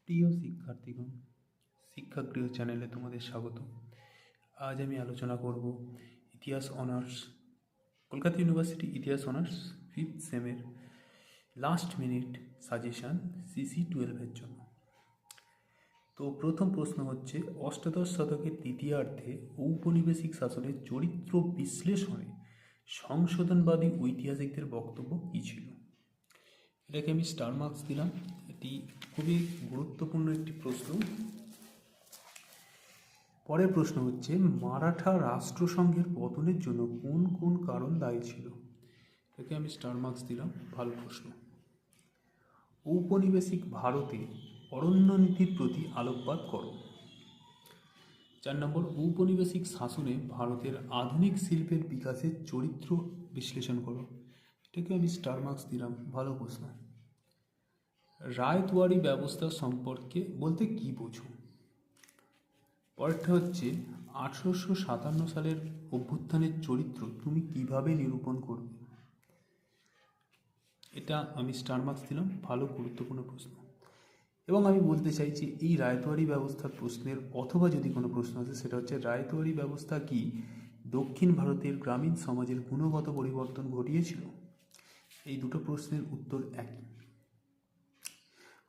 প্রিয় শিক্ষার্থীগণ, শিক্ষাগৃহ চ্যানেলে তোমাদের স্বাগত। আজ আমি আলোচনা করব ইতিহাস অনার্স, কলকাতা ইউনিভার্সিটি ইতিহাস অনার্স 5th সেমের লাস্ট মিনিট সাজেশান CC12-এর জন্য। তো প্রথম প্রশ্ন হচ্ছে, অষ্টাদশ শতকের দ্বিতীয়ার্ধে ঔপনিবেশিক শাসনের চরিত্র বিশ্লেষণে সংশোধনবাদী ঐতিহাসিকদের বক্তব্য কী ছিল? এটাকে আমি স্টার মার্কস দিলাম। এটি খুবই গুরুত্বপূর্ণ একটি প্রশ্ন। পরের প্রশ্ন হচ্ছে, মারাঠা রাষ্ট্রসংঘের পতনের জন্য কোন কোন কারণ দায়ী ছিল? এটাকে আমি স্টার মার্কস দিলাম, ভালো প্রশ্ন। ঔপনিবেশিক ভারতে অরণ্য নীতির প্রতি আলোকপাত করো। 4 নম্বর, ঔপনিবেশিক শাসনে ভারতের আধুনিক শিল্পের বিকাশের চরিত্র বিশ্লেষণ করো। এটাকে আমি স্টার মার্কস দিলাম, ভালো প্রশ্ন। রায়তওয়ারি ব্যবস্থা সম্পর্কে বলতে কি বোঝো? পরেরটা হচ্ছে, 1857 সালের অভ্যুত্থানের চরিত্র তুমি কিভাবে নিরূপণ করবে? এটা আমি স্টার মার্কস দিলাম, ভালো গুরুত্বপূর্ণ প্রশ্ন। এবং আমি বলতে চাইছি, এই রায়তওয়ারি ব্যবস্থার প্রশ্নের অথবা যদি কোনো প্রশ্ন আছে সেটা হচ্ছে, রায়তওয়ারি ব্যবস্থা কি দক্ষিণ ভারতের গ্রামীণ সমাজের গুণগত পরিবর্তন ঘটিয়েছিল? এই দুটো প্রশ্নের উত্তর একই।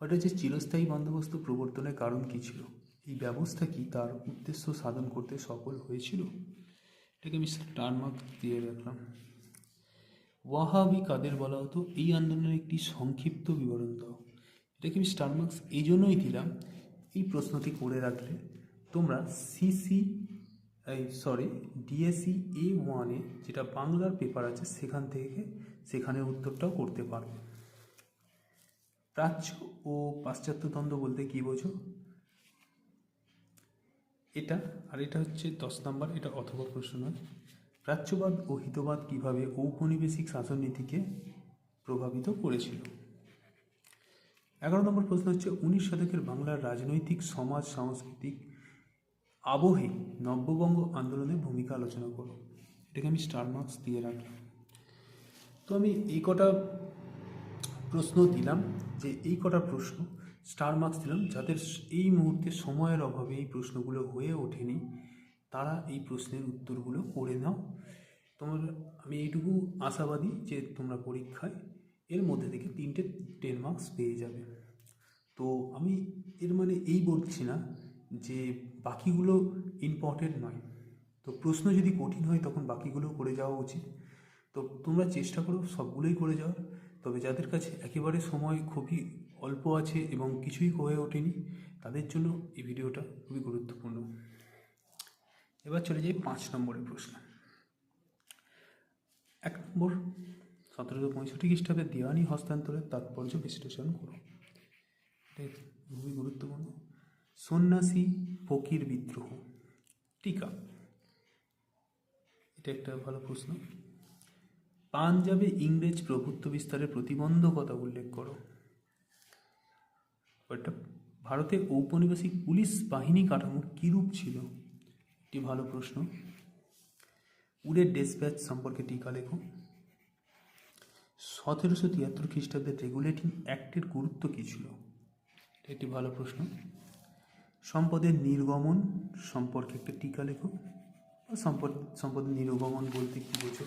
ওটা হচ্ছে, চিরস্থায়ী বন্দোবস্ত প্রবর্তনের কারণ কী ছিল? এই ব্যবস্থা কি তার উদ্দেশ্য সাধন করতে সফল হয়েছিল? এটাকে আমি স্টার মার্ক দিয়ে রাখলাম। ওয়াহাবি কাদের বলা হতো? এই আন্দোলনের একটি সংক্ষিপ্ত বিবরণ দাও। এটাকে আমি স্টার মার্কস এই জন্যই দিলাম, এই প্রশ্নটি করে রাখলে তোমরা DSE A1-এ যেটা বাংলার পেপার আছে সেখানের উত্তরটাও করতে পারবে। প্রাচ্য ও পাশ্চাত্য দ্বন্দ্ব বলতে কি বোঝো? এটা হচ্ছে 10 নম্বর, এটা অথবা প্রশ্ন নয়। প্রাচ্যবাদ ও হিতবাদ কিভাবে ঔপনিবেশিক শাসননীতিকে প্রভাবিত করেছিল? 11 নম্বর প্রশ্ন হচ্ছে, 19 শতকের বাংলার রাজনৈতিক সমাজ সাংস্কৃতিক আবহে নব্যবঙ্গ আন্দোলনের ভূমিকা আলোচনা করো। এটাকে আমি স্টার মার্কস দিয়ে রাখলাম। তো আমি এই কটা প্রশ্ন দিলাম, যে এই কটা প্রশ্ন স্টার মার্কস দিলাম, যাদের এই মুহূর্তে সময়ের অভাবে এই প্রশ্নগুলো হয়ে ওঠেনি তারা এই প্রশ্নের উত্তরগুলো করে নাও। আমি এইটুকু আশাবাদী যে তোমরা পরীক্ষায় এর মধ্যে থেকে 3টে 10 মার্কস পেয়ে যাবে। তো আমি এর মানে এই বলছি না যে বাকিগুলো ইম্পর্টেন্ট নয়। তো প্রশ্ন যদি কঠিন হয় তখন বাকিগুলো করে যাওয়া উচিত। তো তোমরা চেষ্টা করো সবগুলোই করে যাওয়ার। তবে যাদের কাছে একেবারে সময় খুবই অল্প আছে এবং কিছুই হয়ে ওঠেনি তাদের জন্য এই ভিডিওটা খুবই গুরুত্বপূর্ণ। এবার চলে যাই 5 নম্বরের প্রশ্ন। 1 নম্বর, 1765 খ্রিস্টাব্দে দেওয়ানি হস্তান্তরের তাৎপর্য বিশ্লেষণ করো। এটা খুবই গুরুত্বপূর্ণ। সন্ন্যাসী ফকির বিদ্রোহ, টিকা, এটা একটা ভালো প্রশ্ন। পাঞ্জাবে ইংরেজ প্রভুত্ব বিস্তারের প্রতিবন্ধকতা উল্লেখ করো। এটা ভারতে ঔপনিবেশিক পুলিশ বাহিনী কাঠামো কীরূপ ছিল? একটি ভালো প্রশ্ন। উডের ডেসপ্যাচ সম্পর্কে টিকা লেখো। 1773 খ্রিস্টাব্দের রেগুলেটিং অ্যাক্টের গুরুত্ব কী ছিল? একটি ভালো প্রশ্ন। সম্পদের নির্গমন সম্পর্কে একটা টিকা লেখো। সম্পদের নির্গমন বলতে কি বোঝো?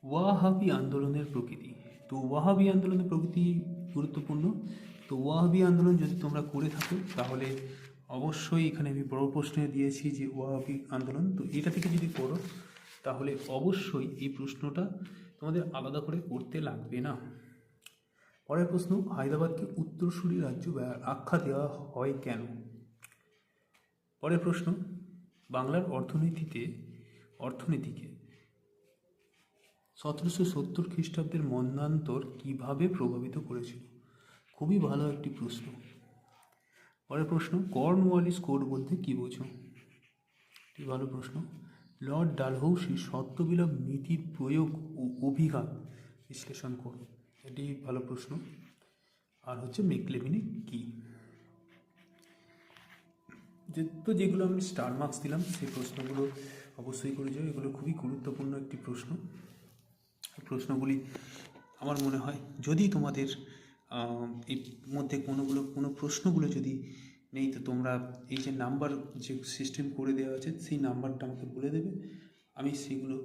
ওয়াহাবি আন্দোলনের প্রকৃতি। তো ওয়াহাবি আন্দোলনের প্রকৃতি গুরুত্বপূর্ণ। তো ওয়াহাবি আন্দোলন যদি তোমরা করে থাকো তাহলে অবশ্যই, এখানে আমি বড় প্রশ্নে দিয়েছি যে ওয়াহাবি আন্দোলন, তো এটা থেকে যদি করো তাহলে অবশ্যই এই প্রশ্নটা তোমাদের আলাদা করে করতে লাগবে না। পরের প্রশ্ন, হায়দ্রাবাদকে উত্তরসূরি রাজ্য আখ্যা দেওয়া হয় কেন? পরের প্রশ্ন, বাংলার অর্থনীতিকে 1770 খ্রিস্টাব্দের মন্বন্তর কিভাবে প্রভাবিত করেছিল? খুবই ভালো একটি প্রশ্ন। পরের প্রশ্ন, কর্নওয়ালিস কোড বলতে কী বোঝো? একটি ভালো প্রশ্ন। লর্ড ডালহৌসি শর্তবিলোপ নীতির প্রয়োগ ও অভিঘাত বিশ্লেষণ করো। এটি ভালো প্রশ্ন। আর হচ্ছে মেকলেভিনি কি? যেগুলো আমি স্টার মার্কস দিলাম সেই প্রশ্নগুলো অবশ্যই করে যাও। এগুলো খুবই গুরুত্বপূর্ণ একটি প্রশ্ন। প্রশ্নগুলি আমার মনে হয় যদি তোমাদের এই মধ্যে কোনো প্রশ্নগুলো যদি নেই, তো তোমরা এই যে নাম্বার যে সিস্টেম করে দেওয়া আছে সেই নাম্বারটা আমাকে বলে দেবে, আমি সেগুলো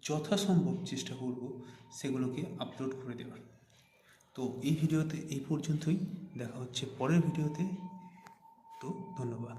যথাসম্ভব চেষ্টা করব সেগুলোকে আপলোড করে দেওয়ার। তো এই ভিডিওতে এই পর্যন্তই, দেখা হচ্ছে পরের ভিডিওতে। তো ধন্যবাদ।